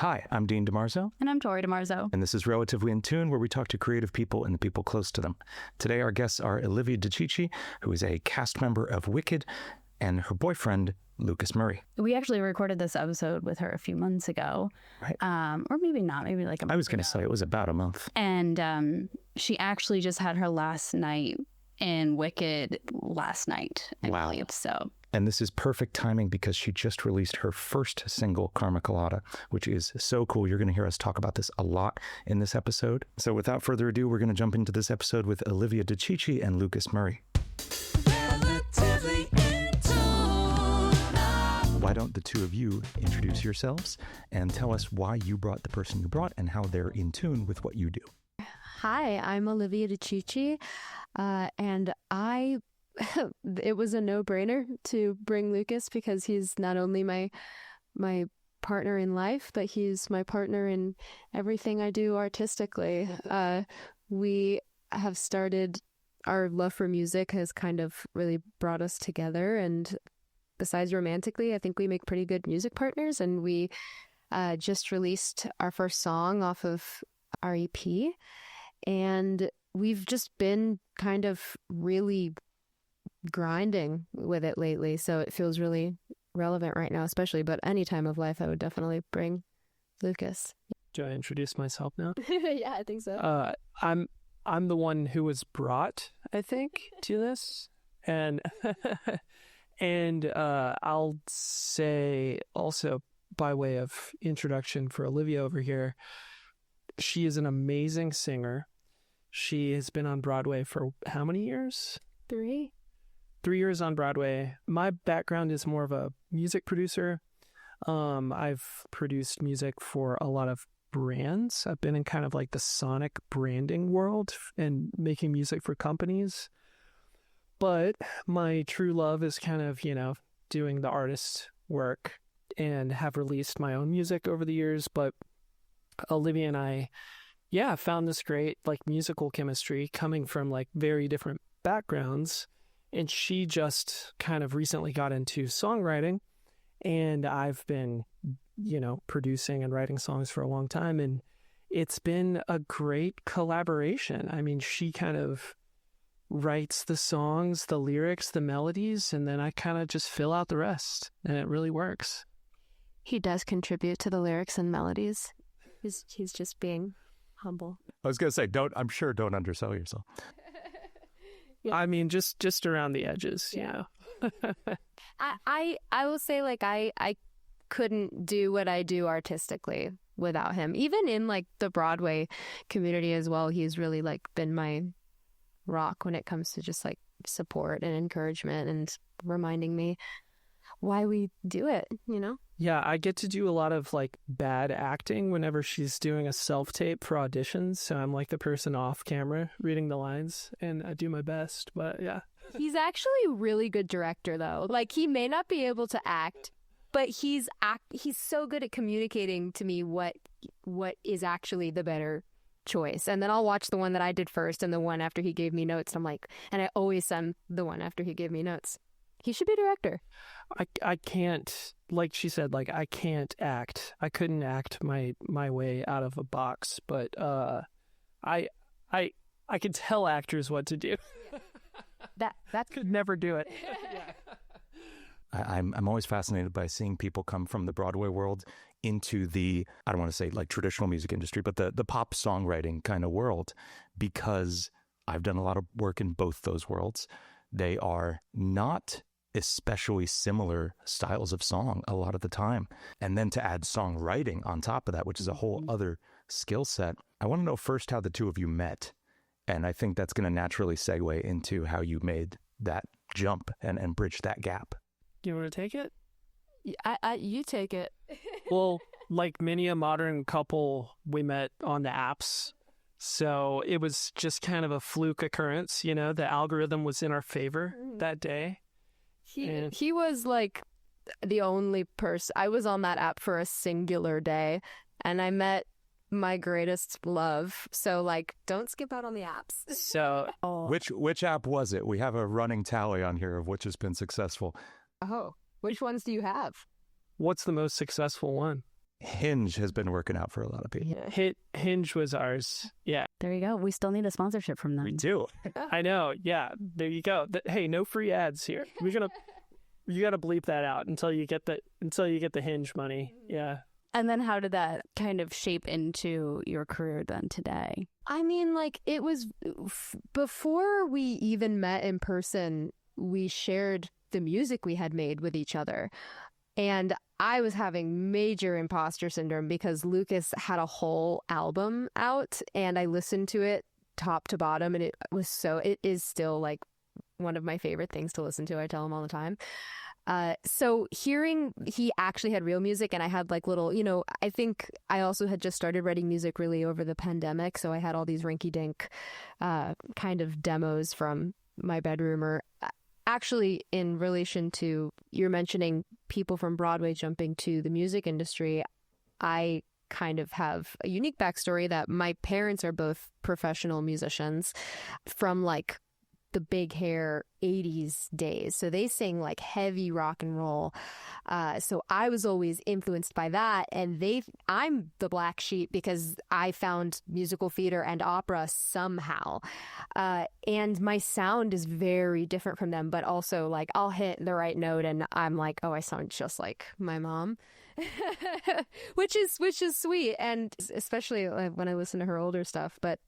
Hi, I'm Dean DeMarzo. And I'm Tori DeMarzo. And this is Relatively in Tune, where we talk to creative people and the people close to them. Today, our guests are Olivia Dei Cicchi, who is a cast member of Wicked, and her boyfriend, Lucas Murray. We actually recorded this episode with her a few months ago. Right. Or maybe not, maybe like a month I was going to say it was about a month. And she actually just had her last night in Wicked last night, I believe. So. And this is perfect timing because she just released her first single, Karma Colada, which is so cool. You're going to hear us talk about this a lot in this episode. So without further ado, we're going to jump into this episode with Olivia Dei Cicchi and Lucas Murray. Why don't the two of you introduce yourselves and tell us why you brought the person you brought and how they're in tune with what you do? Hi, I'm Olivia Dei Cicchi, and it was a no-brainer to bring Lucas because he's not only my partner in life, but he's my partner in everything I do artistically. We have started, our love for music has kind of really brought us together, and besides romantically, I think we make pretty good music partners, and we just released our first song off of our EP, and we've just been kind of really grinding with it lately, so it feels really relevant right now, especially, but any time of life I would definitely bring Lucas. Do I introduce myself now? Yeah, I think so. I'm the one who was brought, I think, to this, and and I'll say also by way of introduction for Olivia over here, she is an amazing singer. She has been on Broadway for how many years? 3 years on Broadway. My background is more of a music producer. I've produced music for a lot of brands. I've been in kind of like the sonic branding world and making music for companies. But my true love is kind of, doing the artist work, and have released my own music over the years. But Olivia and I, found this great like musical chemistry coming from like very different backgrounds. And she just kind of recently got into songwriting, and I've been, producing and writing songs for a long time, and it's been a great collaboration. I mean, she kind of writes the songs, the lyrics, the melodies, and then I kind of just fill out the rest, and it really works. He does contribute to the lyrics and melodies. He's just being humble. I was going to say, don't undersell yourself. Yeah. I mean, just around the edges, I will say, like, I couldn't do what I do artistically without him. Even in like the Broadway community as well, he's really like been my rock when it comes to just like support and encouragement and reminding me why we do it, Yeah, I get to do a lot of like bad acting whenever she's doing a self-tape for auditions. So I'm like the person off camera reading the lines, and I do my best, but yeah. He's actually a really good director though. Like, he may not be able to act, but he's so good at communicating to me what is actually the better choice. And then I'll watch the one that I did first and the one after he gave me notes. And I'm like, and I always send the one after he gave me notes. He should be a director. I can't, like she said, like I can't act. I couldn't act my way out of a box, but I could tell actors what to do. That could never do it. I'm always fascinated by seeing people come from the Broadway world into the, I don't want to say like traditional music industry, but the pop songwriting kind of world, because I've done a lot of work in both those worlds. They are not especially similar styles of song a lot of the time. And then to add songwriting on top of that, which is a whole other skill set. I want to know first how the two of you met. And I think that's going to naturally segue into how you made that jump and bridge that gap. You want to take it? you take it. Well, like many a modern couple, we met on the apps. So it was just kind of a fluke occurrence, the algorithm was in our favor that day. He was like the only person. I was on that app for a singular day, and I met my greatest love. So like, don't skip out on the apps. So which app was it? We have a running tally on here of which has been successful. Oh, which ones do you have? What's the most successful one? Hinge has been working out for a lot of people. Yeah. Hinge was ours. Yeah. There you go. We still need a sponsorship from them. We do. I know. Yeah. There you go. Hey, no free ads here. You gotta bleep that out until you get the Hinge money. Yeah. And then how did that kind of shape into your career then today? I mean, like, it was before we even met in person, we shared the music we had made with each other. And I was having major imposter syndrome because Lucas had a whole album out and I listened to it top to bottom. And it is still like one of my favorite things to listen to. I tell him all the time. So hearing he actually had real music and I had like little, I think I also had just started writing music really over the pandemic. So I had all these rinky dink kind of demos from my bedroom or actually in relation to you're mentioning people from Broadway jumping to the music industry. I kind of have a unique backstory that my parents are both professional musicians from like the big hair 80s days. So they sing like heavy rock and roll. So I was always influenced by that. And I'm the black sheep because I found musical theater and opera somehow. And my sound is very different from them, but also like I'll hit the right note and I'm like, oh, I sound just like my mom. which is sweet. And especially when I listen to her older stuff, but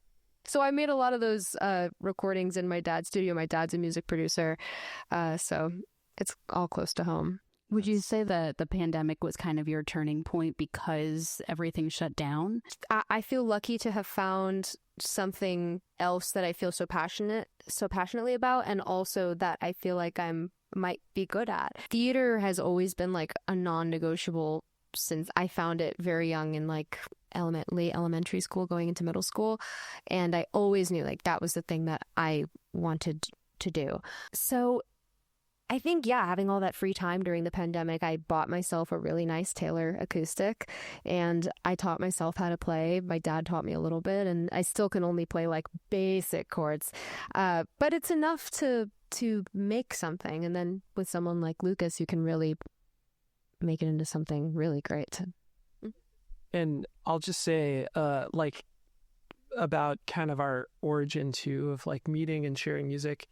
so I made a lot of those recordings in my dad's studio. My dad's a music producer, so it's all close to home. Would you say that the pandemic was kind of your turning point because everything shut down? I feel lucky to have found something else that I feel so passionately about, and also that I feel like might be good at. Theater has always been like a non-negotiable since I found it very young in like late elementary school going into middle school, and I always knew like that was the thing that I wanted to do. So I think having all that free time during the pandemic, I bought myself a really nice Taylor acoustic and I taught myself how to play. My dad taught me a little bit and I still can only play like basic chords, but it's enough to make something. And then with someone like Lucas, you can really make it into something really great. And I'll just say, like, about kind of our origin too of like meeting and sharing music.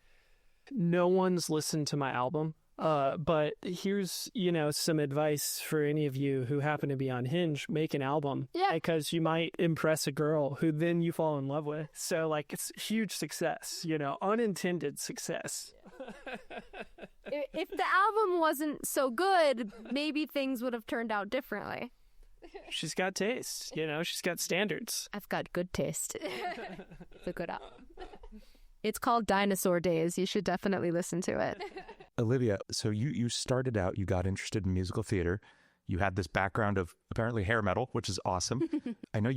No one's listened to my album, but here's some advice for any of you who happen to be on Hinge: make an album, because you might impress a girl who then you fall in love with. So like it's huge success, unintended success. If the album wasn't so good, maybe things would have turned out differently. She's got taste, she's got standards. I've got good taste. It's a good album. It's called Dinosaur Days. You should definitely listen to it. Olivia, so you started out, you got interested in musical theater. You had this background of apparently hair metal, which is awesome. I know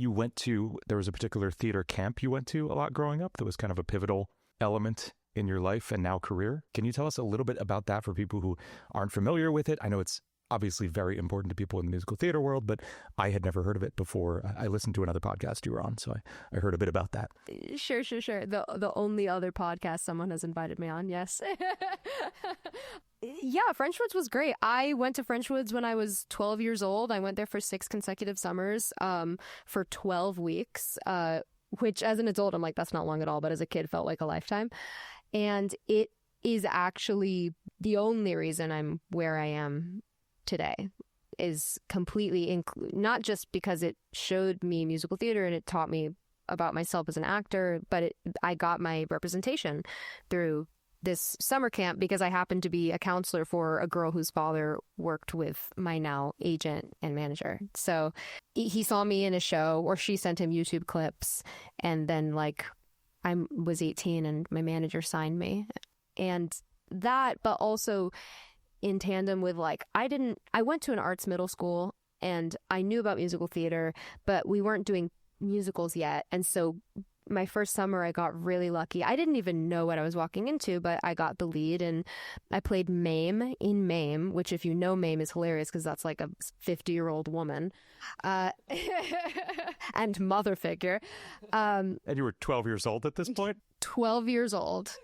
there was a particular theater camp you went to a lot growing up that was kind of a pivotal element in your life and now career. Can you tell us a little bit about that for people who aren't familiar with it? I know it's obviously very important to people in the musical theater world, but I had never heard of it before. I listened to another podcast you were on, so I heard a bit about that. Sure. The only other podcast someone has invited me on, yes. Yeah, Frenchwoods was great. I went to Frenchwoods when I was 12 years old. I went there for 6 consecutive summers for 12 weeks, which as an adult, I'm like, that's not long at all, but as a kid felt like a lifetime. And it is actually the only reason I'm where I am today, is completely not just because it showed me musical theater and it taught me about myself as an actor, but I got my representation through this summer camp because I happened to be a counselor for a girl whose father worked with my now agent and manager. So he saw me in a show, or she sent him YouTube clips, and then like I was 18 and my manager signed me. And that, but also in tandem with like, I went to an arts middle school and I knew about musical theater, but we weren't doing musicals yet. And so my first summer, I got really lucky. I didn't even know what I was walking into, but I got the lead and I played Mame in Mame, which if you know Mame is hilarious because that's like a 50-year-old woman and mother figure. And you were 12 years old at this point? 12 years old.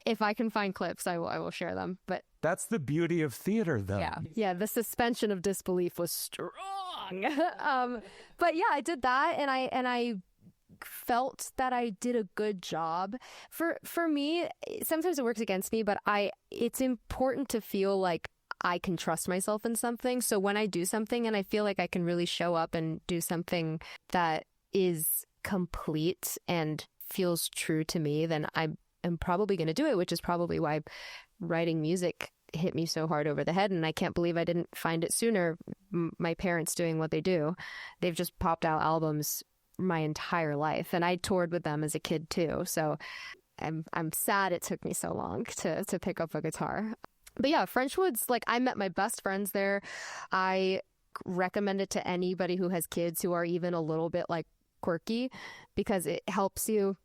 If I can find clips, I will share them. But that's the beauty of theater, though. Yeah. The suspension of disbelief was strong. wrong. But yeah, I did that, and I felt that I did a good job. For me, sometimes it works against me, but it's important to feel like I can trust myself in something. So when I do something and I feel like I can really show up and do something that is complete and feels true to me, then I am probably going to do it, which is probably why writing music hit me so hard over the head. And I can't believe I didn't find it sooner. My parents doing what they do, they've just popped out albums my entire life, and I toured with them as a kid too. So I'm sad it took me so long to pick up a guitar. But yeah, Frenchwood's, like, I met my best friends there. I recommend it to anybody who has kids who are even a little bit like quirky, because it helps you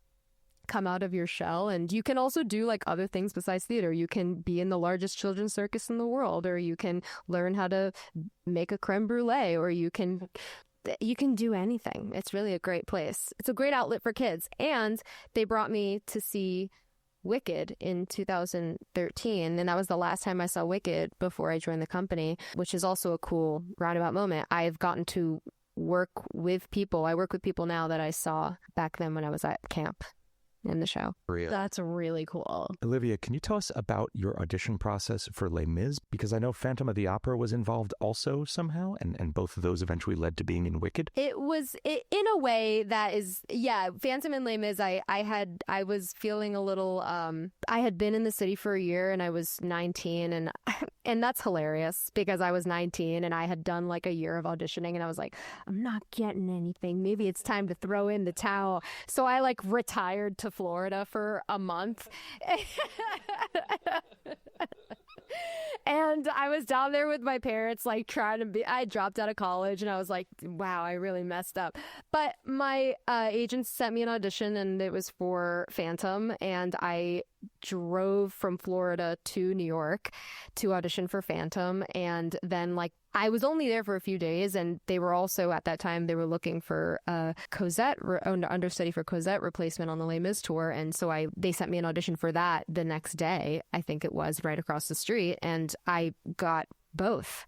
come out of your shell. And you can also do like other things besides theater. You can be in the largest children's circus in the world, or you can learn how to make a creme brulee, or you can do anything. It's really a great place. It's a great outlet for kids. And they brought me to see Wicked in 2013, and that was the last time I saw Wicked before I joined the company, which is also a cool roundabout moment. I've gotten to work with people. I work with people now that I saw back then when I was at camp in the show. That's really cool. Olivia, can you tell us about your audition process for Les Mis? Because I know Phantom of the Opera was involved also somehow, and both of those eventually led to being in Wicked. It was in a way that is, yeah, Phantom and Les Mis. I was feeling a little, I had been in the city for a year, and I was 19, and that's hilarious because I was 19 and I had done like a year of auditioning, and I was like, I'm not getting anything. Maybe it's time to throw in the towel. So I like retired to Florida for a month. And I was down there with my parents, like I dropped out of college, and I was like, wow, I really messed up. But my agent sent me an audition, and it was for Phantom, and I drove from Florida to New York to audition for Phantom. And then like I was only there for a few days, and they were also at that time they were looking for a Cosette understudy for Cosette replacement on the Les Mis tour, and so they sent me an audition for that the next day. I think it was right across the street, and I got both.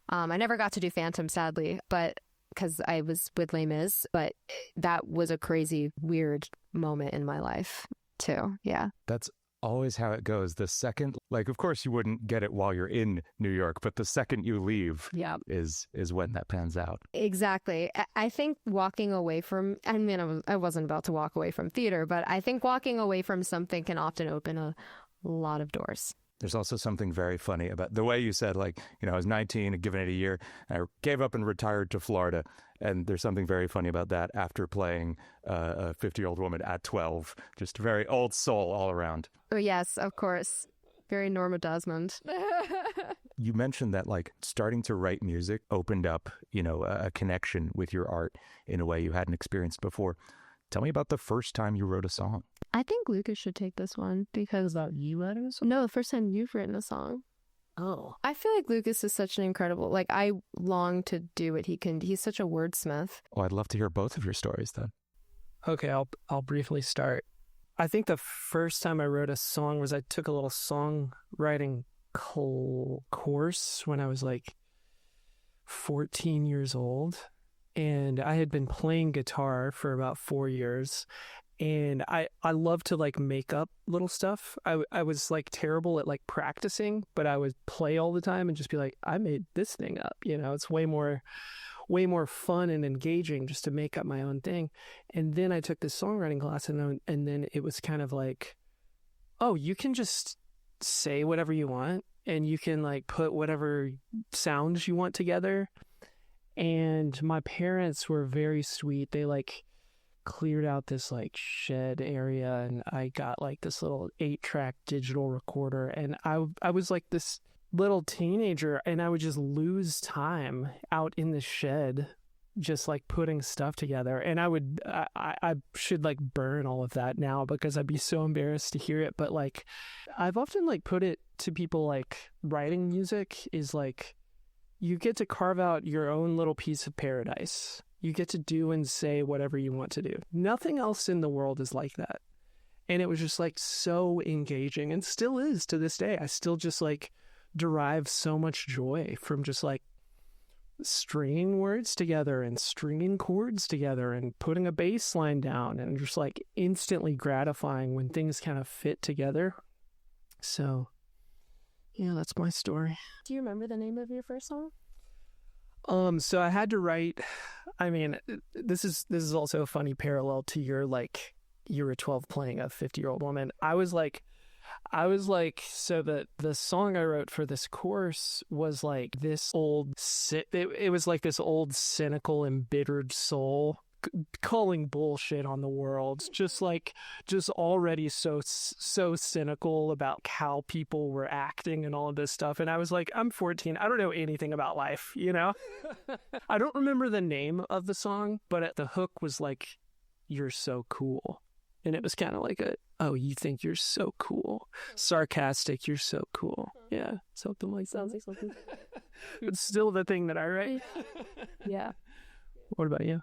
I never got to do Phantom, sadly, but because I was with Les Mis, but that was a crazy, weird moment in my life too. Yeah. That's always how it goes. The second, like, of course you wouldn't get it while you're in New York, but the second you leave is when that pans out. Exactly. I think walking away from, I mean, I wasn't about to walk away from theater, but I think walking away from something can often open a lot of doors. There's also something very funny about the way you said, like, you know, I was 19 and given it a year, and I gave up and retired to Florida. And there's something very funny about that after playing a 50-year-old woman at 12. Just very old soul all around. Oh, yes, of course. Very Norma Desmond. You mentioned that, like, starting to write music opened up, you know, a connection with your art in a way you hadn't experienced before. Tell me about the first time you wrote a song. I think Lucas should take this one because... About you writing a song? No, the first time you've written a song. Oh. I feel like Lucas is such an incredible... Like, I long to do what he can. He's such a wordsmith. Oh, I'd love to hear both of your stories then. Okay, I'll briefly start. I think the first time I wrote a song was I took a little songwriting course when I was like 14 years old. And I had been playing guitar for about 4 years. And I love to like make up little stuff. I was like terrible at like practicing, but I would play all the time and just be like, I made this thing up. You know, it's way more fun and engaging just to make up my own thing. And then I took this songwriting class, and then it was kind of like, oh, you can just say whatever you want, and you can like put whatever sounds you want together. And my parents were very sweet. They like cleared out this like shed area, and I got like this little 8-track digital recorder, and I was like this little teenager, and I would just lose time out in the shed just like putting stuff together. And I should like burn all of that now because I'd be so embarrassed to hear it, but like I've often like put it to people, like writing music is like you get to carve out your own little piece of paradise. You get to do and say whatever you want to do. Nothing else in the world is like that. And it was just like so engaging, and still is to this day. I still just like derive so much joy from just like stringing words together and stringing chords together and putting a bass line down, and just like instantly gratifying when things kind of fit together. So yeah, that's my story. Do you remember the name of your first song? So I had to write, I mean, this is also a funny parallel to your, like, you were 12 playing a 50-year-old woman. I was like, so the song I wrote for this course was like this old, it was like this old cynical, embittered soul calling bullshit on the world, just already so cynical about how people were acting and all of this stuff. And I was like, I'm 14, I don't know anything about life, you know. I don't remember the name of the song, but the hook was like, "You're so cool," and it was kind of like "Oh, you think you're so cool," sarcastic, "You're so cool." Yeah, something like that. Sounds like something. It's still the thing that I write. Yeah. What about you?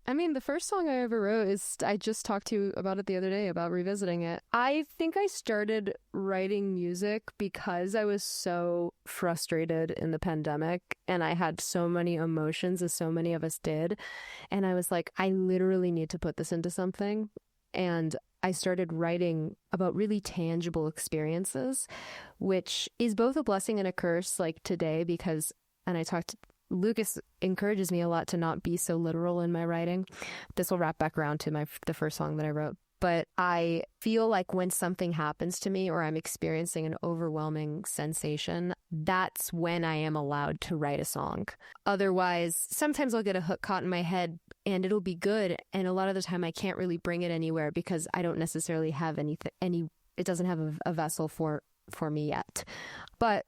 I mean, the first song I ever wrote is, I just talked to you about it the other day, about revisiting it. I think I started writing music because I was so frustrated in the pandemic, and I had so many emotions, as so many of us did. And I was like, I literally need to put this into something. And I started writing about really tangible experiences, which is both a blessing and a curse, like today, because, and I talked, Lucas encourages me a lot to not be so literal in my writing. This will wrap back around to the first song that I wrote. But I feel like when something happens to me, or I'm experiencing an overwhelming sensation, that's when I am allowed to write a song. Otherwise, sometimes I'll get a hook caught in my head and it'll be good. And a lot of the time I can't really bring it anywhere because I don't necessarily have it doesn't have a vessel for me yet. But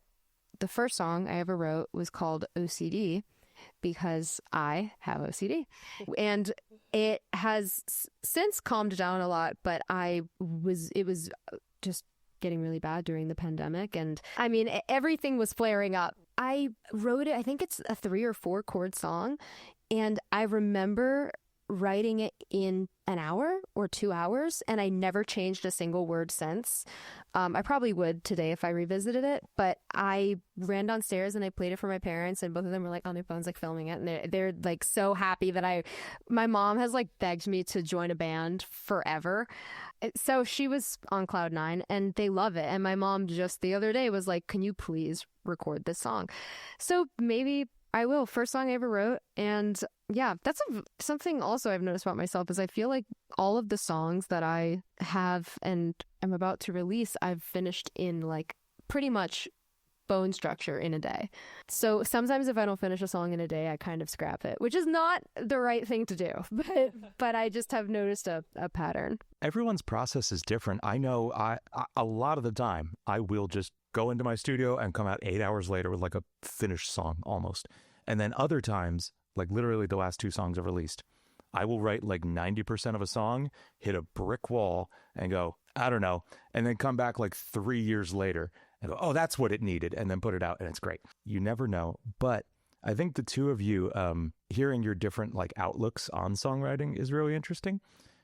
the first song I ever wrote was called OCD because I have OCD. And it has since calmed down a lot, but it was just getting really bad during the pandemic. And I mean, everything was flaring up. I wrote it, I think it's a 3 or 4 chord song. And I remember writing it in an hour or 2 hours, and I never changed a single word since. I probably would today if I revisited it, but I ran downstairs and I played it for my parents, and both of them were like on their phones, like filming it, and they're like so happy that my mom has like begged me to join a band forever. So she was on cloud 9 and they love it. And my mom just the other day was like, "Can you please record this song?" So maybe I will. First song I ever wrote. And yeah, that's something also I've noticed about myself is I feel like all of the songs that I have and am about to release, I've finished in like pretty much bone structure in a day. So sometimes if I don't finish a song in a day, I kind of scrap it, which is not the right thing to do. But I just have noticed a pattern. Everyone's process is different. I know a lot of the time I will just go into my studio and come out 8 hours later with like a finished song almost. And then other times, like literally the last 2 songs I've released, I will write like 90% of a song, hit a brick wall and go, I don't know. And then come back like 3 years later and go, oh, that's what it needed. And then put it out and it's great. You never know. But I think the two of you, hearing your different like outlooks on songwriting is really interesting.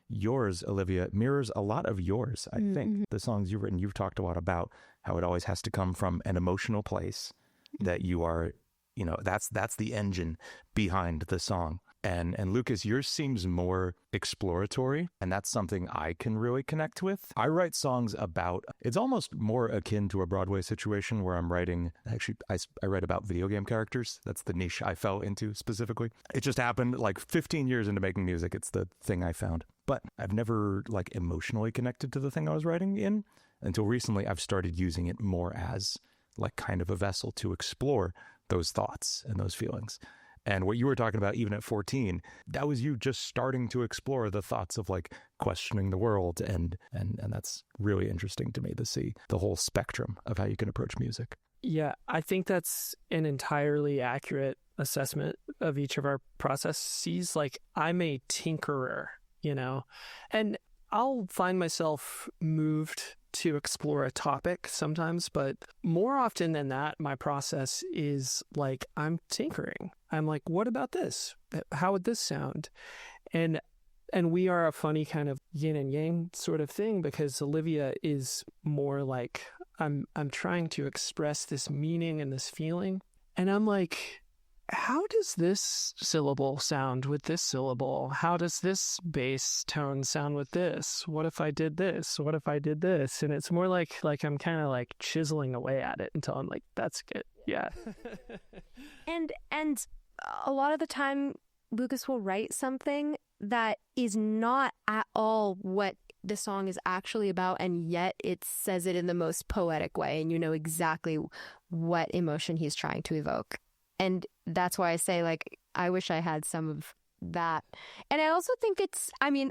Yours, Olivia, mirrors a lot of yours, I think. The songs you've written, you've talked a lot about how it always has to come from an emotional place that you are, you know, that's the engine behind the song. And Lucas, yours seems more exploratory, and that's something I can really connect with. I write songs about, it's almost more akin to a Broadway situation where I'm writing, actually, I write about video game characters. That's the niche I fell into specifically. It just happened like 15 years into making music. It's the thing I found. But I've never like emotionally connected to the thing I was writing in until recently. I've started using it more as like kind of a vessel to explore those thoughts and those feelings. And what you were talking about, even at 14, that was you just starting to explore the thoughts of like questioning the world. And that's really interesting to me to see the whole spectrum of how you can approach music. Yeah, I think that's an entirely accurate assessment of each of our processes. Like, I'm a tinkerer, you know, and I'll find myself moved to explore a topic sometimes, but more often than that, my process is like, I'm tinkering. I'm like, what about this? How would this sound? And we are a funny kind of yin and yang sort of thing, because Olivia is more like, I'm trying to express this meaning and this feeling. And I'm like, how does this syllable sound with this syllable? How does this bass tone sound with this? What if I did this? What if I did this? And it's more like I'm kind of like chiseling away at it until I'm like, that's good. Yeah. And a lot of the time, Lucas will write something that is not at all what the song is actually about, and yet it says it in the most poetic way, and you know exactly what emotion he's trying to evoke. And that's why I say, like, I wish I had some of that. And I also think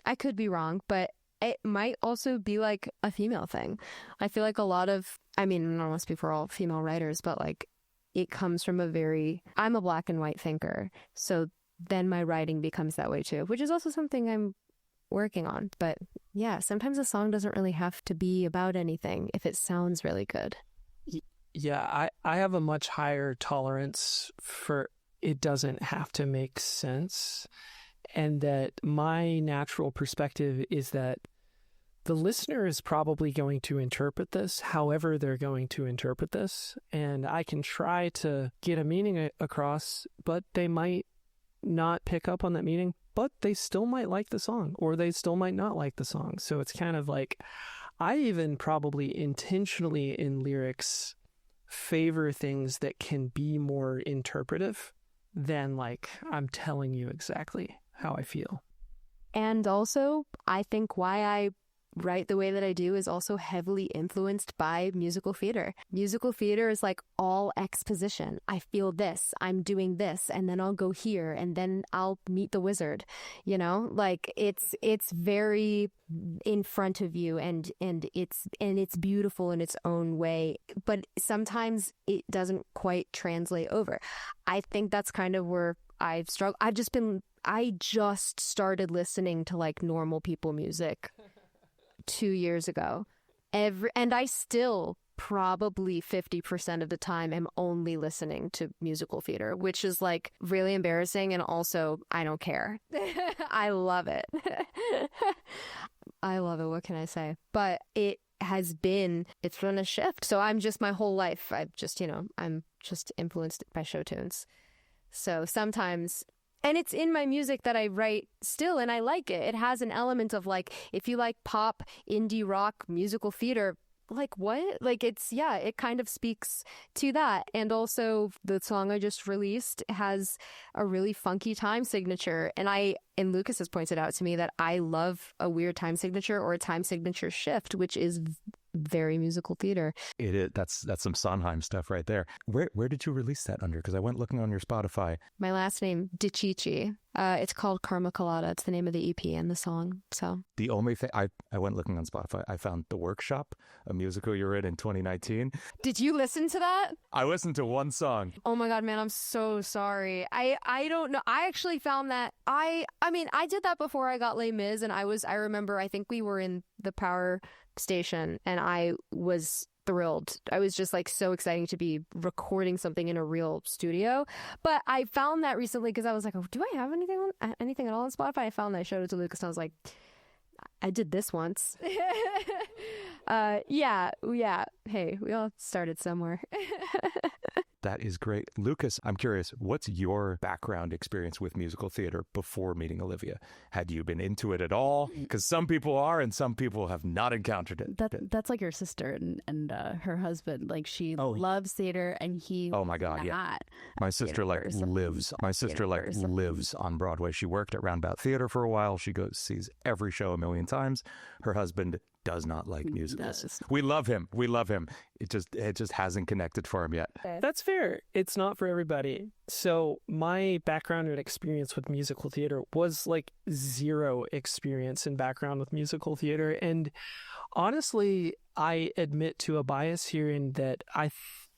I could be wrong, but it might also be like a female thing. I feel like a lot of, I don't want to speak for all female writers, but like it comes from I'm a black and white thinker. So then my writing becomes that way too, which is also something I'm working on. But yeah, sometimes a song doesn't really have to be about anything if it sounds really good. Yeah, I have a much higher tolerance for it doesn't have to make sense. And that my natural perspective is that the listener is probably going to interpret this however they're going to interpret this. And I can try to get a meaning across, but they might not pick up on that meaning, but they still might like the song, or they still might not like the song. So it's kind of like, I even probably intentionally in lyrics favor things that can be more interpretive than like I'm telling you exactly how I feel. And also, I think why I write the way that I do is also heavily influenced by musical theater. Musical theater is like all exposition. I feel this, I'm doing this, and then I'll go here, and then I'll meet the wizard. You know, like it's very in front of you, and it's beautiful in its own way, but sometimes it doesn't quite translate over. I think that's kind of where I've struggled. I just started listening to like normal people music 2 years ago. And I still probably 50% of the time am only listening to musical theater, which is like really embarrassing, and also I don't care. I love it. I love it. What can I say? But it's been a shift. So I'm just, my whole life, I'm just influenced by show tunes. So sometimes, and it's in my music that I write still, and I like it. It has an element of like, if you like pop, indie rock, musical theater, like what? Like it kind of speaks to that. And also the song I just released has a really funky time signature. And Lucas has pointed out to me that I love a weird time signature or a time signature shift, which is very musical theater. It is. That's some Sondheim stuff right there. Where did you release that under? Because I went looking on your Spotify. My last name, Dei Cicchi. It's called Karma Colada. It's the name of the EP and the song. So the only thing I went looking on Spotify, I found The Workshop, a musical you were in 2019. Did you listen to that? I listened to one song. Oh my God, man, I'm so sorry. I don't know. I actually found that I did that before I got Les Mis, and I remember, I think we were in the Power Station, and I was thrilled. I was just like so exciting to be recording something in a real studio. But I found that recently because I was like, oh, do I have anything at all on Spotify? I found that, I showed it to Lucas, and I was like, I did this once. Yeah. Hey, we all started somewhere. That is great. Lucas, I'm curious, what's your background experience with musical theater before meeting Olivia? Had you been into it at all? Because some people are, and some people have not encountered it. That's like your sister and her husband. Like she loves theater, and he oh my God, yeah. My sister lives on Broadway. She worked at Roundabout Theater for a while. She sees every show a million times. Her husband does not like musicals. We love him. It just hasn't connected for him yet. That's fair. It's not for everybody. So my background and experience with musical theater was like zero experience in background with musical theater. And honestly, I admit to a bias here in that I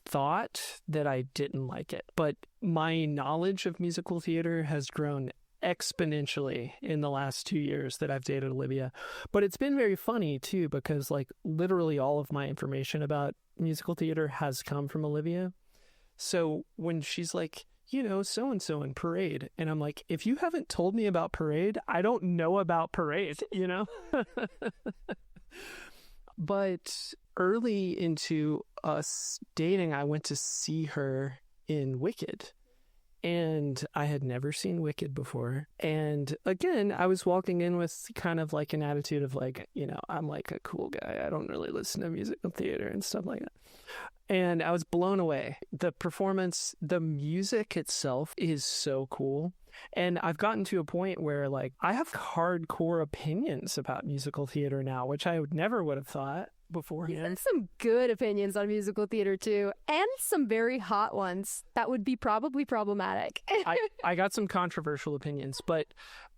thought that I didn't like it. But my knowledge of musical theater has grown exponentially in the last 2 years that I've dated Olivia. But it's been very funny too, because like literally all of my information about musical theater has come from Olivia. So when she's like, so-and-so in Parade, and I'm like, if you haven't told me about Parade, I don't know about Parade, But early into us dating, I went to see her in Wicked. and I had never seen Wicked before. And again, I was walking in with kind of like an attitude of like, I'm like a cool guy. I don't really listen to musical theater and stuff like that. And I was blown away. The performance, the music itself is so cool. And I've gotten to a point where like I have hardcore opinions about musical theater now, which I never would have thought beforehand. And some good opinions on musical theater too, and some very hot ones that would be probably problematic. I got some controversial opinions, but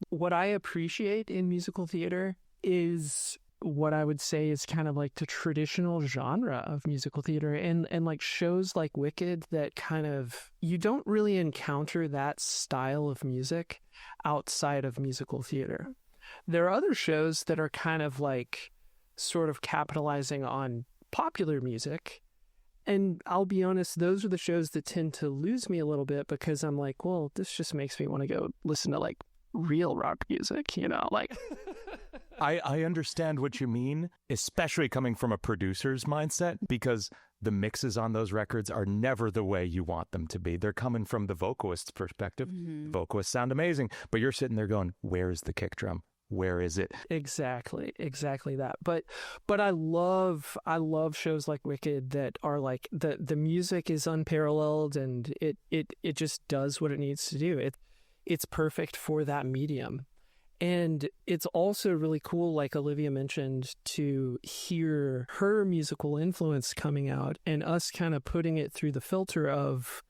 what I appreciate in musical theater is what I would say is kind of like the traditional genre of musical theater, and like shows like Wicked that kind of, you don't really encounter that style of music outside of musical theater. There are other shows that are kind of like sort of capitalizing on popular music, and I'll be honest, those are the shows that tend to lose me a little bit, because I'm like, well, this just makes me want to go listen to like real rock music, like I understand what you mean, especially coming from a producer's mindset, because the mixes on those records are never the way you want them to be. They're coming from the vocalist's perspective. Mm-hmm. Vocalists sound amazing, but you're sitting there going, where's the kick drum? Where is it? Exactly that. But I love shows like Wicked that are like the music is unparalleled, and it just does what it needs to do. It's perfect for that medium. And it's also really cool, like Olivia mentioned, to hear her musical influence coming out and us kind of putting it through the filter of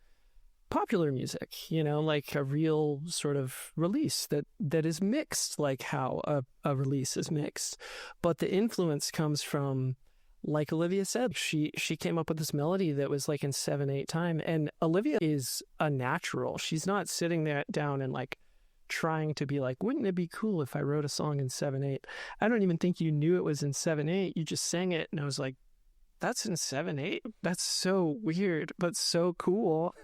popular music, like a real sort of release that is mixed, like how a release is mixed. But the influence comes from, like Olivia said, she came up with this melody that was like in 7/8 time. And Olivia is a natural. She's not sitting there down and like trying to be like, wouldn't it be cool if I wrote a song in 7/8? I don't even think you knew it was in 7/8. You just sang it, and I was like, that's in 7/8? That's so weird, but so cool.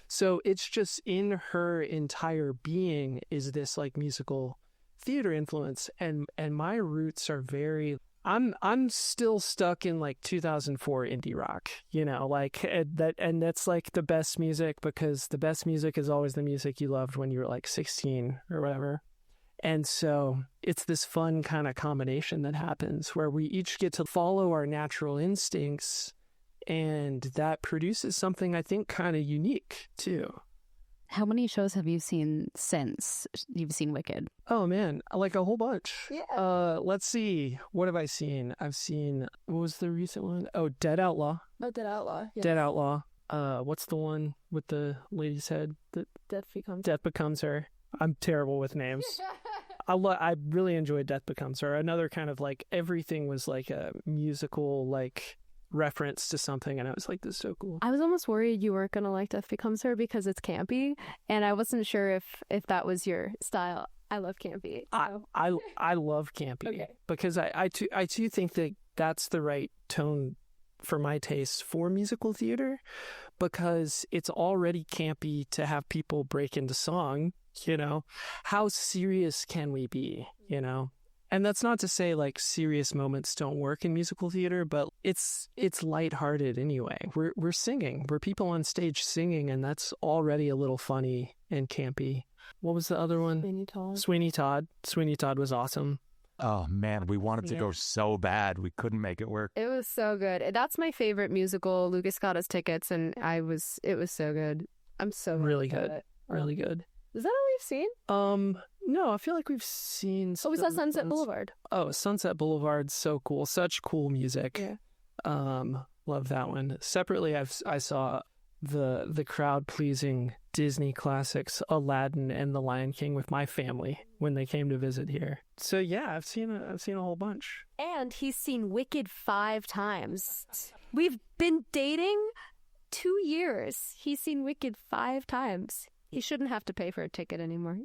So it's just in her entire being is this like musical theater influence, and my roots are very, I'm still stuck in like 2004 indie rock, like and that's like the best music, because the best music is always the music you loved when you were like 16 or whatever. And so it's this fun kind of combination that happens where we each get to follow our natural instincts, and that produces something I think kind of unique too. How many shows have you seen since you've seen Wicked? Oh man, like a whole bunch. Yeah. Let's see. What have I seen? I've seen, what was the recent one? Oh, Dead Outlaw. Oh, Dead Outlaw. Yes. Dead Outlaw. What's the one with the lady's head? Death Becomes Her. I'm terrible with names. I really enjoyed Death Becomes Her. Another kind of like everything was like a musical like reference to something, and I was like, this is so cool. I was almost worried you weren't gonna like Death Becomes Her because it's campy, and I wasn't sure if that was your style. I love campy. So. I love campy. Okay. Because I too think that that's the right tone for my taste for musical theater, because it's already campy to have people break into song. How serious can we be? And that's not to say like serious moments don't work in musical theater, but it's lighthearted anyway. We're singing. We're people on stage singing, and that's already a little funny and campy. What was the other one? Sweeney Todd. Sweeney Todd was awesome. Oh man, we wanted to go so bad. We couldn't make it work. It was so good. That's my favorite musical. Lucas got us tickets, and it was so good. I'm so really good. Really good. Is that all we've seen? No, I feel like we've seen. Oh, we saw Sunset Boulevard. Oh, Sunset Boulevard, so cool. Such cool music. Yeah. Love that one. Separately, I saw the crowd pleasing Disney classics, Aladdin and The Lion King, with my family when they came to visit here. So yeah, I've seen a whole bunch. And he's seen Wicked 5 times. We've been dating 2 years. He's seen Wicked 5 times. He shouldn't have to pay for a ticket anymore.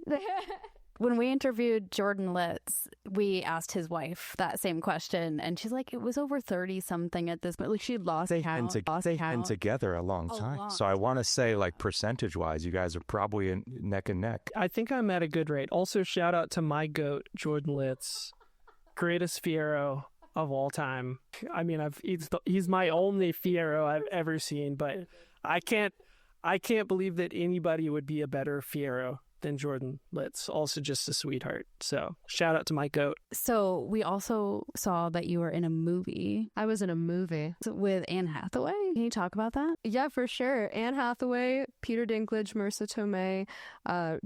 When we interviewed Jordan Litz, we asked his wife that same question, and she's like, it was over 30 something at this point. Like, she'd lost count. They've been together a long time. So I want to say, like, percentage wise, you guys are probably neck and neck. I think I'm at a good rate. Also, shout out to my goat, Jordan Litz, greatest Fiyero of all time. I mean, he's my only Fiyero I've ever seen, but I can't I can't believe that anybody would be a better Fierro than Jordan Litz. Also just a sweetheart. So shout out to my goat. So we also saw that you were in a movie I was in a movie. with Anne Hathaway. Can you talk about that? Yeah, for sure. Anne Hathaway, Peter Dinklage, Marissa Tomei,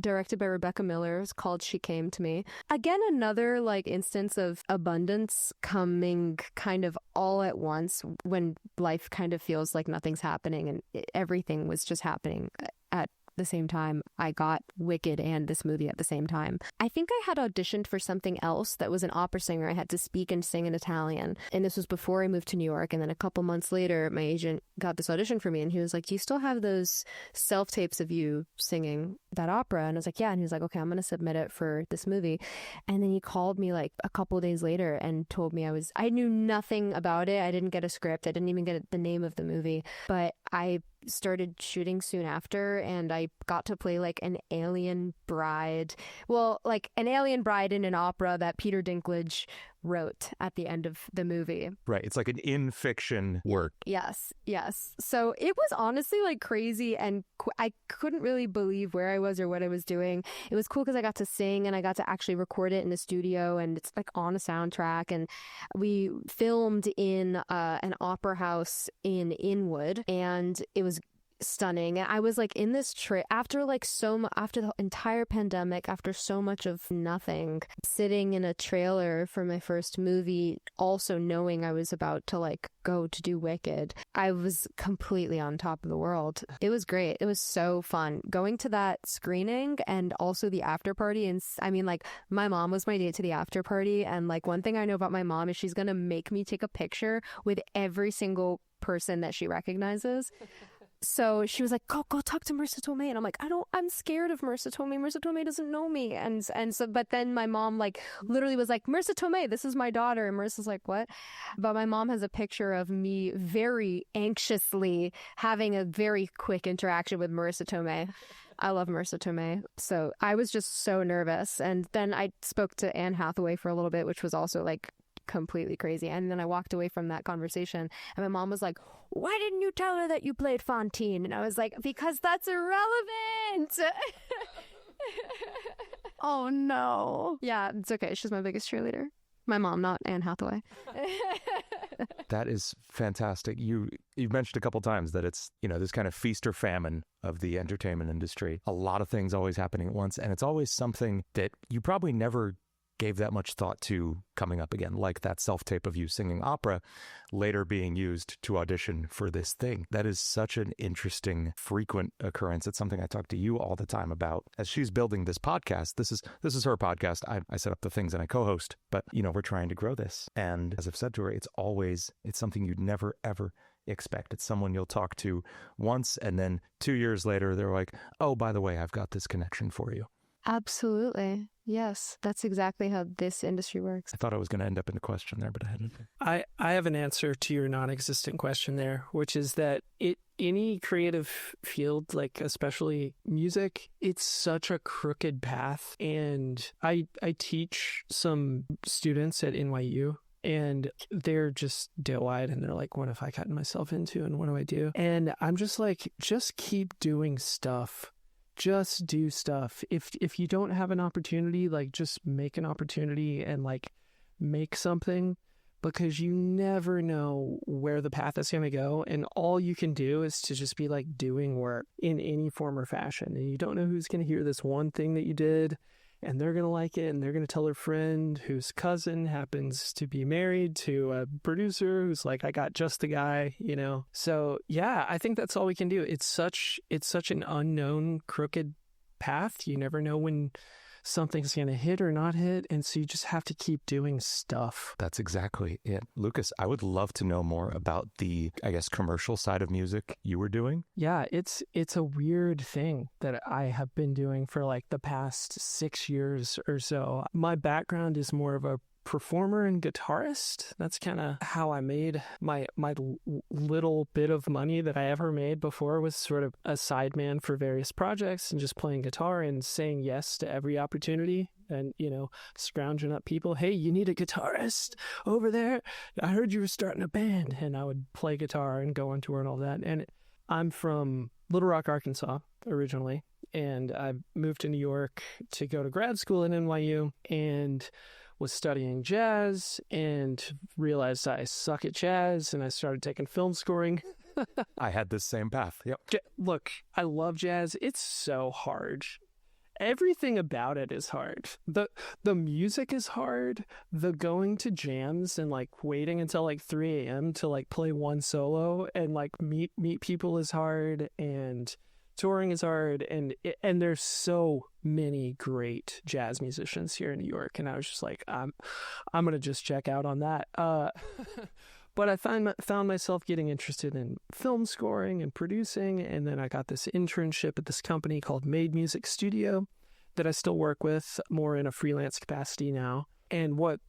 directed by Rebecca Miller. It's called She Came to Me. Again, another like instance of abundance coming kind of all at once when life kind of feels like nothing's happening and everything was just happening at the same time. I got Wicked and this movie at the same time. I think I had auditioned for something else that was an opera singer. I had to speak and sing in Italian. And this was before I moved to New York. And then a couple months later, my agent got this audition for me. And he was like, do you still have those self-tapes of you singing that opera? And I was like, yeah. And he was like, okay, I'm going to submit it for this movie. And then he called me like a couple of days later and told me I knew nothing about it. I didn't get a script. I didn't even get the name of the movie. But I started shooting soon after, and I got to play like an alien bride. Well, like an alien bride in an opera that Peter Dinklage wrote at the end of the movie. Right. It's like an in-fiction work. Yes. So it was honestly like crazy, and I couldn't really believe where I was or what I was doing. It was cool because I got to sing and I got to actually record it in the studio, and it's like on a soundtrack. And we filmed in an opera house in Inwood, and it was stunning. And I was like in this trip after the entire pandemic, after so much of nothing, sitting in a trailer for my first movie, also knowing I was about to like go to do Wicked. I was completely on top of the world. It was great. It was so fun going to that screening and also the after party. And I mean, like, my mom was my date to the after party, and like one thing I know about my mom is she's gonna make me take a picture with every single person that she recognizes. So she was like, go talk to Marissa Tomei. And I'm like, I'm scared of Marissa Tomei. Marissa Tomei doesn't know me. And so, but then my mom like literally was like, Marissa Tomei, this is my daughter. And Marissa's like, what? But my mom has a picture of me very anxiously having a very quick interaction with Marissa Tomei. I love Marissa Tomei. So I was just so nervous. And then I spoke to Anne Hathaway for a little bit, which was also like completely crazy. And then I walked away from that conversation, and my mom was like, why didn't you tell her that you played Fantine? And I was like, because that's irrelevant. Oh no. Yeah, it's okay. She's my biggest cheerleader. My mom, not Anne Hathaway. That is fantastic. You've mentioned a couple times that it's, this kind of feast or famine of the entertainment industry. A lot of things always happening at once, and it's always something that you probably never gave that much thought to coming up again, like that self-tape of you singing opera later being used to audition for this thing. That is such an interesting, frequent occurrence. It's something I talk to you all the time about. As she's building this podcast, this is her podcast. I set up the things and I co-host, but we're trying to grow this. And as I've said to her, it's something you'd never, ever expect. It's someone you'll talk to once, and then 2 years later, they're like, oh, by the way, I've got this connection for you. Absolutely. Yes, that's exactly how this industry works. I thought I was going to end up in a question there, but I hadn't. I have an answer to your non-existent question there, which is that any creative field, like especially music, it's such a crooked path. And I teach some students at NYU, and they're just doe-eyed, and they're like, what have I gotten myself into, and what do I do? And I'm just like, just keep doing stuff. Just do stuff. If you don't have an opportunity, like, just make an opportunity and like make something, because you never know where the path is going to go. And all you can do is to just be like doing work in any form or fashion. And you don't know who's going to hear this one thing that you did, and they're going to like it, and they're going to tell their friend whose cousin happens to be married to a producer who's like, I got just the guy, So yeah, I think that's all we can do. It's such an unknown, crooked path. You never know when something's going to hit or not hit, and so you just have to keep doing stuff. That's exactly it. Lucas, I would love to know more about the, I guess, commercial side of music you were doing. Yeah, it's a weird thing that I have been doing for like the past 6 years or so. My background is more of a performer and guitarist. That's kind of how I made my little bit of money that I ever made before, was sort of a sideman for various projects and just playing guitar and saying yes to every opportunity, and scrounging up people. Hey, you need a guitarist over there? I heard you were starting a band. And I would play guitar and go on tour and all that. And I'm from Little Rock, Arkansas originally, and I moved to New York to go to grad school at NYU and was studying jazz and realized I suck at jazz, and I started taking film scoring. I had this same path. Yep. Look, I love jazz. It's so hard. Everything about it is hard. The music is hard. The going to jams and like waiting until like 3 a.m. to like play one solo and like meet people is hard, and touring is hard, and there's so many great jazz musicians here in New York, and I was just like, I'm gonna just check out on that. But I found myself getting interested in film scoring and producing, and then I got this internship at this company called Made Music Studio that I still work with more in a freelance capacity now. And what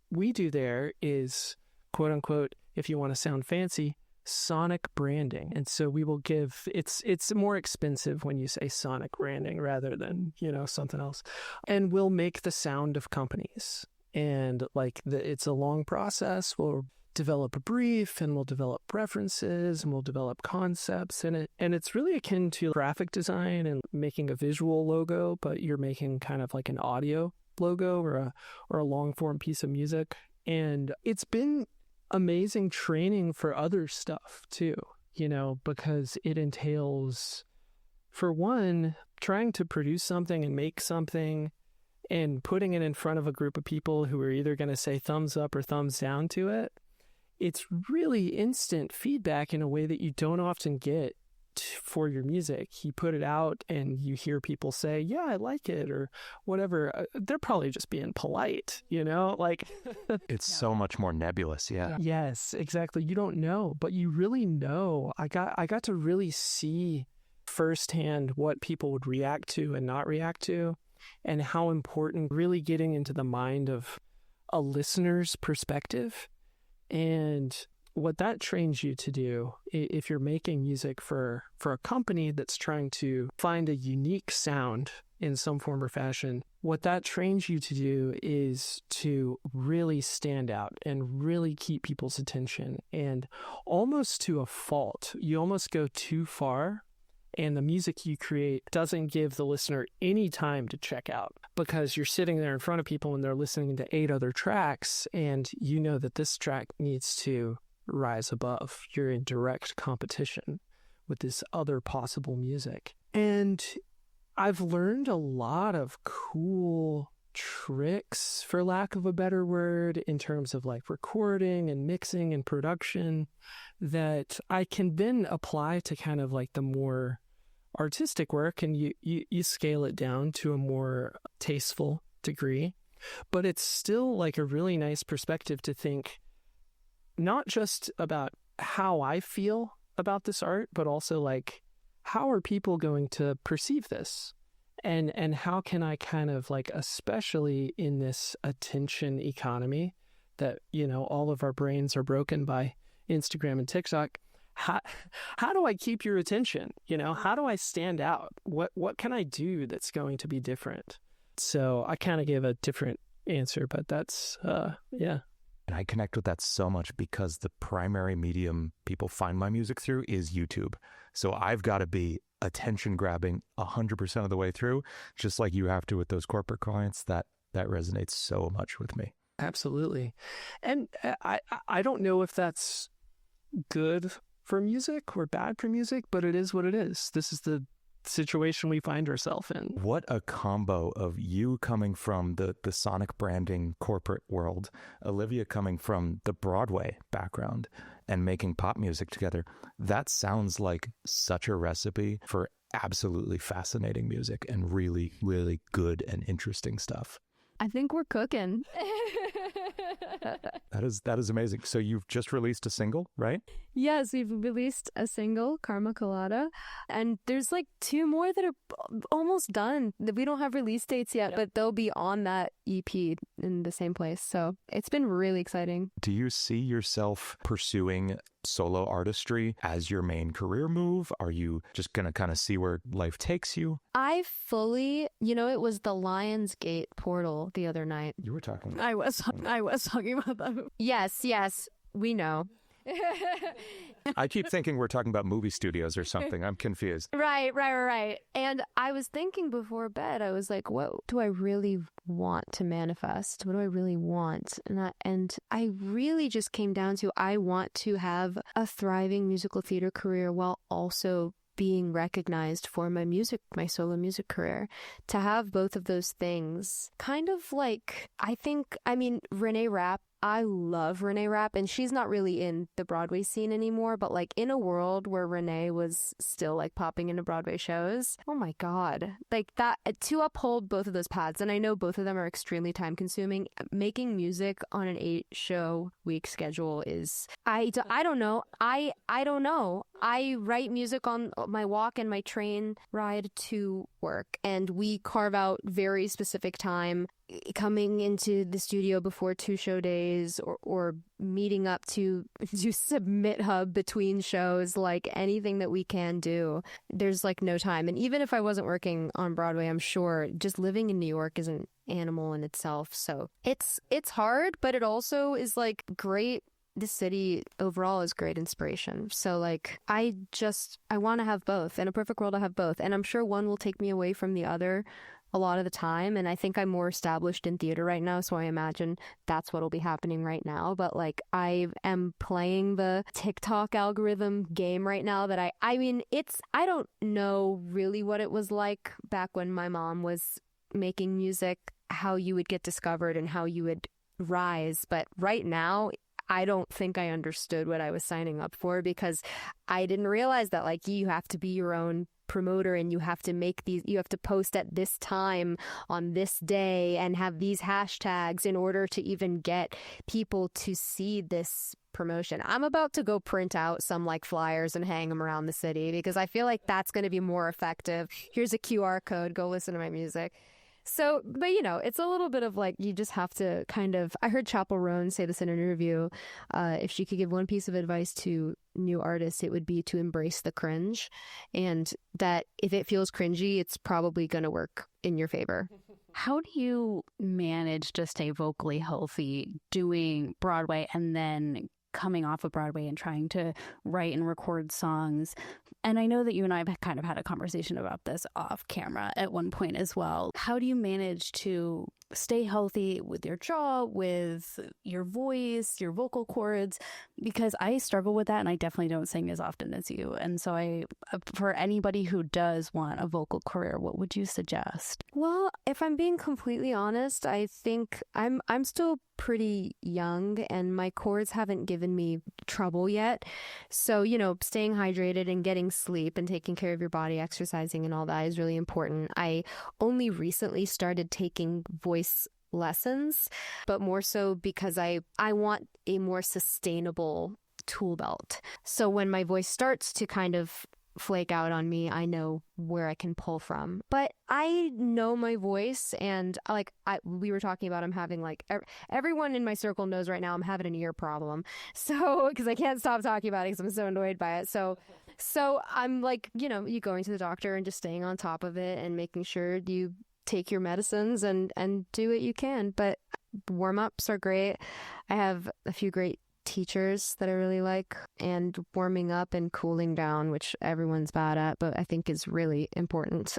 we do there is, quote unquote, if you want to sound fancy, sonic branding. And so we will give, it's more expensive when you say sonic branding rather than, something else. And we'll make the sound of companies. And it's a long process. We'll develop a brief, and we'll develop references, and we'll develop concepts in it. And it's really akin to graphic design and making a visual logo, but you're making kind of like an audio logo or a long form piece of music. And it's been amazing training for other stuff too, because it entails, for one, trying to produce something and make something and putting it in front of a group of people who are either going to say thumbs up or thumbs down to it. It's really instant feedback in a way that you don't often get for your music. You put it out and you hear people say, yeah, I like it, or whatever. They're probably just being polite, It's so much more nebulous. Yeah. Yes, exactly. You don't know, but you really know. I got to really see firsthand what people would react to and not react to, and how important really getting into the mind of a listener's perspective. And what that trains you to do, if you're making music for a company that's trying to find a unique sound in some form or fashion, what that trains you to do is to really stand out and really keep people's attention. And almost to a fault, you almost go too far, and the music you create doesn't give the listener any time to check out, because you're sitting there in front of people and they're listening to 8 other tracks, and you know that this track needs to rise above. You're in direct competition with this other possible music. And I've learned a lot of cool tricks, for lack of a better word, in terms of like recording and mixing and production, that I can then apply to kind of like the more artistic work, and you scale it down to a more tasteful degree. But it's still like a really nice perspective to think not just about how I feel about this art, but also like, how are people going to perceive this? And how can I kind of like, especially in this attention economy that, all of our brains are broken by Instagram and TikTok, how do I keep your attention? How do I stand out? What can I do that's going to be different? So I kind of gave a different answer, but that's, yeah. And I connect with that so much because the primary medium people find my music through is YouTube. So I've got to be attention grabbing 100% of the way through, just like you have to with those corporate clients. That resonates so much with me. Absolutely. And I don't know if that's good for music or bad for music, but it is what it is. This is the situation we find ourselves in. What a combo of you coming from the sonic branding corporate world, Olivia coming from the Broadway background and making pop music together. That sounds like such a recipe for absolutely fascinating music and really, really good and interesting stuff. I think we're cooking. That is amazing. So you've just released a single, right? Yes, we've released a single, Karma Colada, and there's like 2 more that are almost done. We don't have release dates yet, but they'll be on that EP in the same place. So it's been really exciting. Do you see yourself pursuing solo artistry as your main career move? Are you just going to kind of see where life takes you? I fully, it was the Lionsgate portal the other night. You were talking. I was talking about that. Yes, we know. I keep thinking we're talking about movie studios or something. I'm confused. Right. And I was thinking before bed, I was like, what do I really want to manifest? What do I really want? And I really just came down to, I want to have a thriving musical theater career while also being recognized for my solo music career. To have both of those things, kind of like, Renee Rapp, I love Renee Rapp, and she's not really in the Broadway scene anymore, but like in a world where Renee was still like popping into Broadway shows, oh my God, like that, to uphold both of those paths. And I know both of them are extremely time consuming. Making music on an 8-show week schedule is, I don't know. I don't know. I write music on my walk and my train ride to work, and we carve out very specific time coming into the studio before 2 show days, or meeting up to submit hub between shows, like anything that we can do. There's like no time. And even if I wasn't working on Broadway, I'm sure just living in New York is an animal in itself. So it's hard, but it also is like great. The city overall is great inspiration. So like, I want to have both. In a perfect world, I have both. And I'm sure one will take me away from the other a lot of the time. And I think I'm more established in theater right now, so I imagine that's what'll be happening right now. But like, I am playing the TikTok algorithm game right now that I don't know really what it was like back when my mom was making music, how you would get discovered and how you would rise. But right now, I don't think I understood what I was signing up for, because I didn't realize that like you have to be your own promoter, and you have to post at this time on this day and have these hashtags in order to even get people to see this promotion. I'm about to go print out some like flyers and hang them around the city, because I feel like that's going to be more effective. Here's a QR code, go listen to my music. So, but it's a little bit of like, you just have to kind of, I heard Chappell Roan say this in an interview, if she could give one piece of advice to new artists, it would be to embrace the cringe, and that if it feels cringy, it's probably going to work in your favor. How do you manage to stay vocally healthy doing Broadway and then coming off of Broadway and trying to write and record songs? And I know that you and I have kind of had a conversation about this off camera at one point as well. How do you manage to stay healthy with your jaw, with your voice, your vocal cords? Because I struggle with that, and I definitely don't sing as often as you. And so for anybody who does want a vocal career, what would you suggest? Well, if I'm being completely honest, I think I'm still pretty young, and my cords haven't given me trouble yet. So, staying hydrated and getting sleep and taking care of your body, exercising and all that is really important. I only recently started taking voice lessons, but more so because I want a more sustainable tool belt. So when my voice starts to kind of flake out on me, I know where I can pull from. But I know my voice, and we were talking about, I'm having like everyone in my circle knows right now I'm having an ear problem. So because I can't stop talking about it because I'm so annoyed by it. So I'm like, you going to the doctor and just staying on top of it and making sure you take your medicines and do what you can. But warm-ups are great. I have a few great teachers that I really like, and warming up and cooling down, which everyone's bad at, but I think is really important.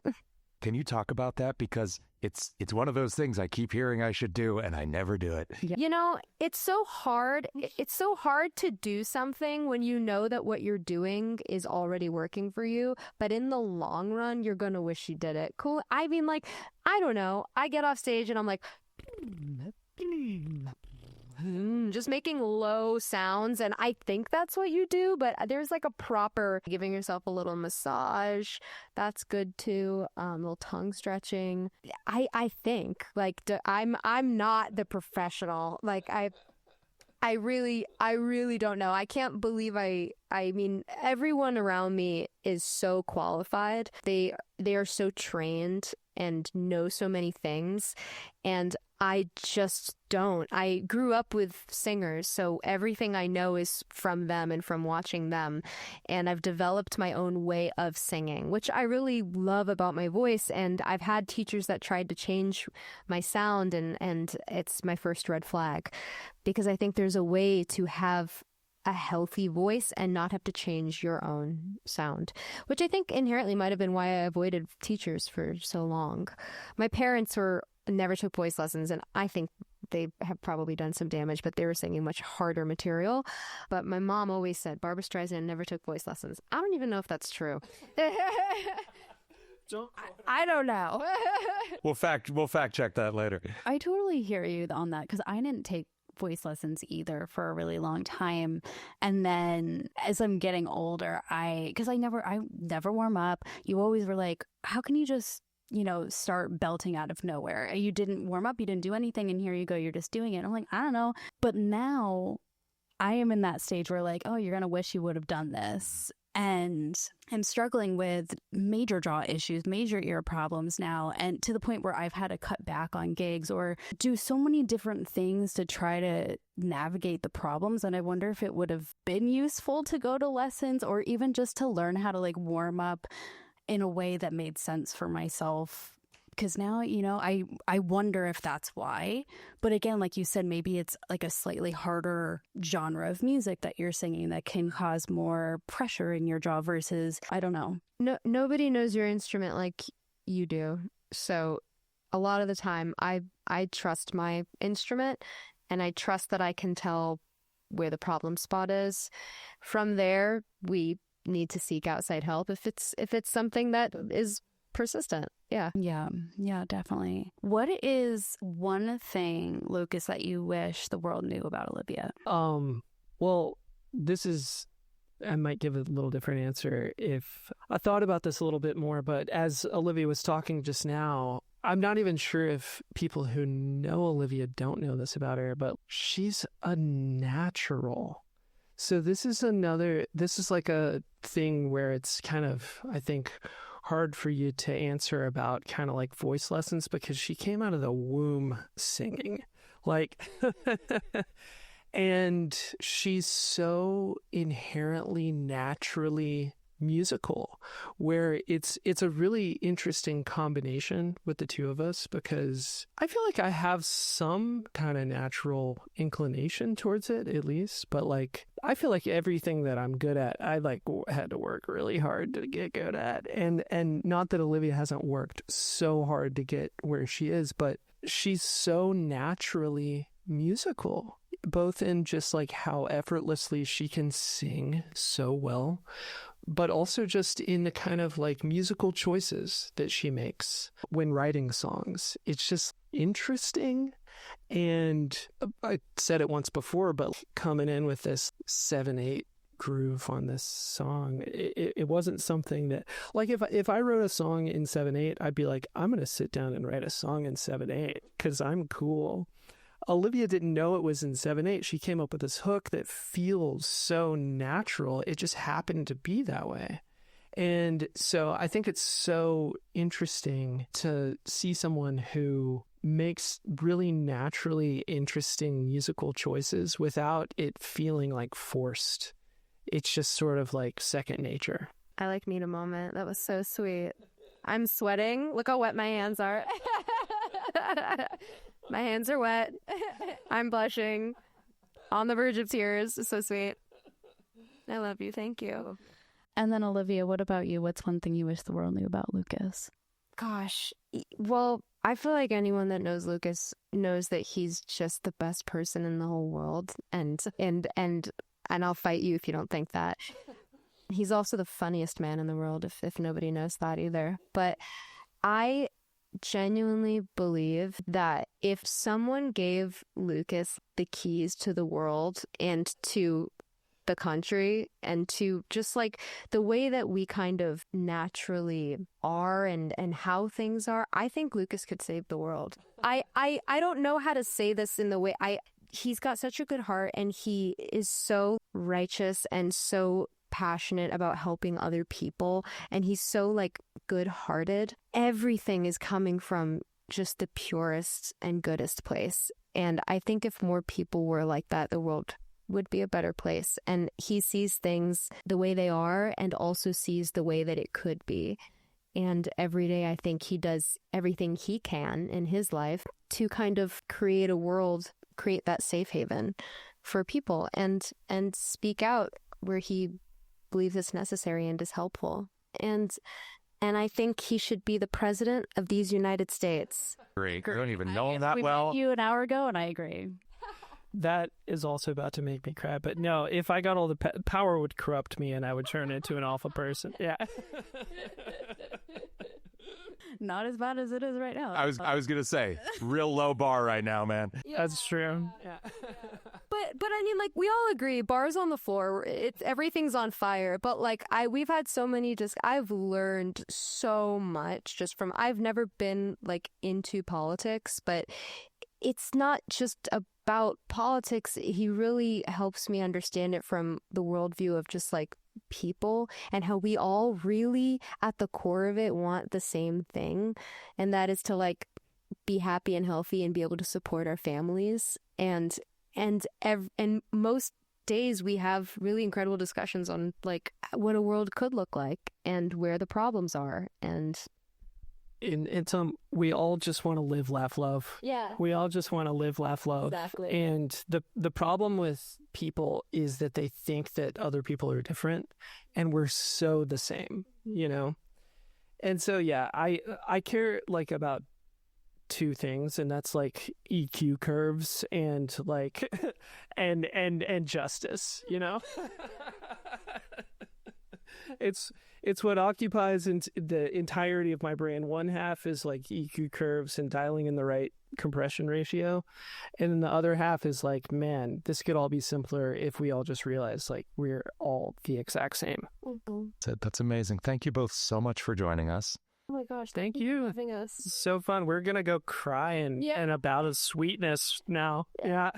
Can you talk about that? Because it's one of those things I keep hearing I should do, and I never do it. Yeah. It's so hard. It's so hard to do something when you know that what you're doing is already working for you, but in the long run, you're going to wish you did it. Cool. I mean, like, I don't know. I get off stage and I'm like, just making low sounds, and I think that's what you do, but there's like a proper giving yourself a little massage. That's good too. A little tongue stretching. I think like I'm not the professional. Like I really don't know. I can't believe I mean, everyone around me is so qualified. They are so trained and know so many things, and I just don't. I grew up with singers, so everything I know is from them and from watching them. And I've developed my own way of singing, which I really love about my voice. And I've had teachers that tried to change my sound, and it's my first red flag, because I think there's a way to have a healthy voice and not have to change your own sound, which I think inherently might have been why I avoided teachers for so long. My parents never took voice lessons, and I think they have probably done some damage, but they were singing much harder material. But my mom always said Barbra Streisand never took voice lessons. I don't even know if that's true. I don't know. We'll fact check that later. I totally hear you on that, because I didn't take voice lessons either for a really long time. And then as I'm getting older, I never warm up. You always were like, how can you just, start belting out of nowhere? You didn't warm up, you didn't do anything, and here you go, you're just doing it. I'm like, I don't know. But now I am in that stage where like, oh, you're going to wish you would have done this. And I'm struggling with major jaw issues, major ear problems now, and to the point where I've had to cut back on gigs or do so many different things to try to navigate the problems. And I wonder if it would have been useful to go to lessons or even just to learn how to like warm up in a way that made sense for myself. Because now, I wonder if that's why. But again, like you said, maybe it's like a slightly harder genre of music that you're singing that can cause more pressure in your jaw versus, I don't know. No, nobody knows your instrument like you do. So a lot of the time, I trust my instrument, and I trust that I can tell where the problem spot is. From there, we need to seek outside help if it's something that is persistent. Yeah, definitely. What is one thing, Lucas, that you wish the world knew about Olivia? Well, I might give a little different answer if I thought about this a little bit more, but as Olivia was talking just now, I'm not even sure if people who know Olivia don't know this about her, but she's a natural. So this is like a thing where it's kind of, I think, hard for you to answer about kind of like voice lessons, because she came out of the womb singing, like, and she's so inherently naturally musical, where it's a really interesting combination with the two of us, because I feel like I have some kind of natural inclination towards it, at least, but like I feel like everything that I'm good at, I like had to work really hard to get good at, and not that Olivia hasn't worked so hard to get where she is, but she's so naturally musical, both in just like how effortlessly she can sing so well, but also just in the kind of like musical choices that she makes when writing songs. It's just interesting. And I said it once before, but coming in with this 7/8 groove on this song, it wasn't something that, like, if I wrote a song in 7/8, I'd be like, I'm going to sit down and write a song in 7/8 because I'm cool. Olivia didn't know it was in 7/8. She came up with this hook that feels so natural. It just happened to be that way. And so I think it's so interesting to see someone who makes really naturally interesting musical choices without it feeling like forced. It's just sort of like second nature. I like Need a Moment. That was so sweet. I'm sweating. Look how wet my hands are. My hands are wet. I'm blushing. On the verge of tears. It's so sweet. I love you. Thank you. And then Olivia, what about you? What's one thing you wish the world knew about Lucas? Gosh. Well, I feel like anyone that knows Lucas knows that he's just the best person in the whole world. And I'll fight you if you don't think that. He's also the funniest man in the world, if nobody knows that either. But I genuinely believe that if someone gave Lucas the keys to the world and to the country and to just like the way that we kind of naturally are and how things are, I think Lucas could save the world. I don't know how to say this in the way he's got such a good heart, and he is so righteous and so passionate about helping other people, and he's so like good-hearted. Everything is coming from just the purest and goodest place, and I think if more people were like that, the world would be a better place. And he sees things the way they are and also sees the way that it could be. And every day I think he does everything he can in his life to kind of create a world, create that safe haven for people and speak out where he believes it's necessary and is helpful. And I think he should be the president of these United States. Great. I don't even know him that we well. met you an hour ago, and I agree. That is also about to make me cry. But no, if I got all the power would corrupt me and I would turn into an awful person. Yeah. Not as bad as it is right now. I was going to say, real low bar right now, man. That's true. Yeah. But I mean, like, we all agree, bars on the floor, everything's on fire. But like, we've had so many, I've learned so much just from, I've never been like into politics, but it's not just about politics. He really helps me understand it from the worldview of just like people and how we all really at the core of it want the same thing. And that is to like be happy and healthy and be able to support our families. And most days we have really incredible discussions on like what a world could look like and where the problems are. And we all just want to live, laugh, love. yeah, We all just want to live, laugh, love. exactly. And the problem with people is that they think that other people are different and we're so the same, you know? And so, yeah, I care like about two things, and that's like EQ curves and like and justice, you know? It's what occupies the entirety of my brain. One half is like EQ curves and dialing in the right compression ratio. And then the other half is like, man, this could all be simpler if we all just realize like we're all the exact same. That's amazing. Thank you both so much for joining us. Oh my gosh. Thank for you. having us. So fun. We're going to go cry and about a sweetness now. Yeah.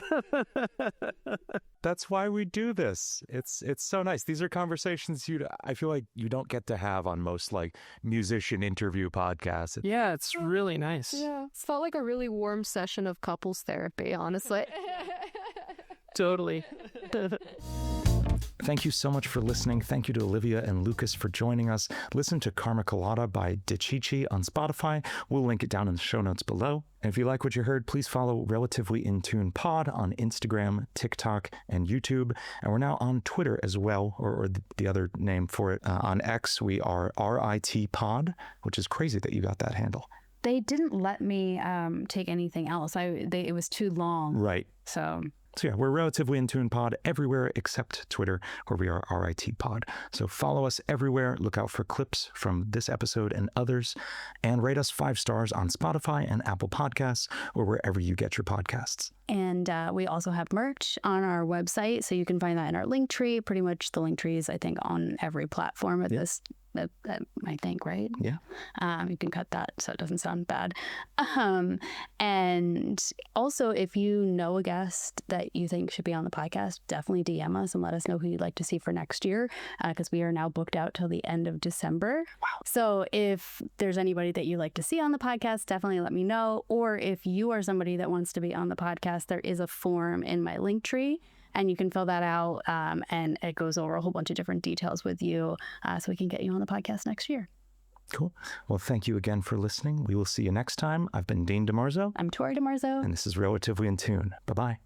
That's why we do this. It's so nice. These are conversations I feel like you don't get to have on most like musician interview podcasts. Yeah, it's really nice. Yeah. It's felt like a really warm session of couples therapy, honestly. Totally. Thank you so much for listening. Thank you to Olivia and Lucas for joining us. Listen to Karma Colada by Dei Cicchi on Spotify. We'll link it down in the show notes below. And if you like what you heard, please follow Relatively In Tune Pod on Instagram, TikTok, and YouTube. And we're now on Twitter as well, or the other name for it. On X, we are RIT Pod, which is crazy that you got that handle. They didn't let me take anything else. It was too long. Right. So yeah, we're Relatively In Tune Pod everywhere except Twitter, where we are RIT Pod. So follow us everywhere. Look out for clips from this episode and others. And rate us 5 stars on Spotify and Apple Podcasts or wherever you get your podcasts. And we also have merch on our website. So you can find that in our link tree. Pretty much the link tree is, I think, on every platform at this, I think, right? Yeah. You can cut that so it doesn't sound bad. And also, if you know a guest that you think should be on the podcast, definitely DM us and let us know who you'd like to see for next year, because we are now booked out till the end of December. Wow. So if there's anybody that you'd like to see on the podcast, definitely let me know. Or if you are somebody that wants to be on the podcast, there is a form in my link tree. And you can fill that out, and it goes over a whole bunch of different details with you, so we can get you on the podcast next year. Cool. Well, thank you again for listening. We will see you next time. I've been Dean DeMarzo. I'm Tori DeMarzo. And this is Relatively In Tune. Bye-bye.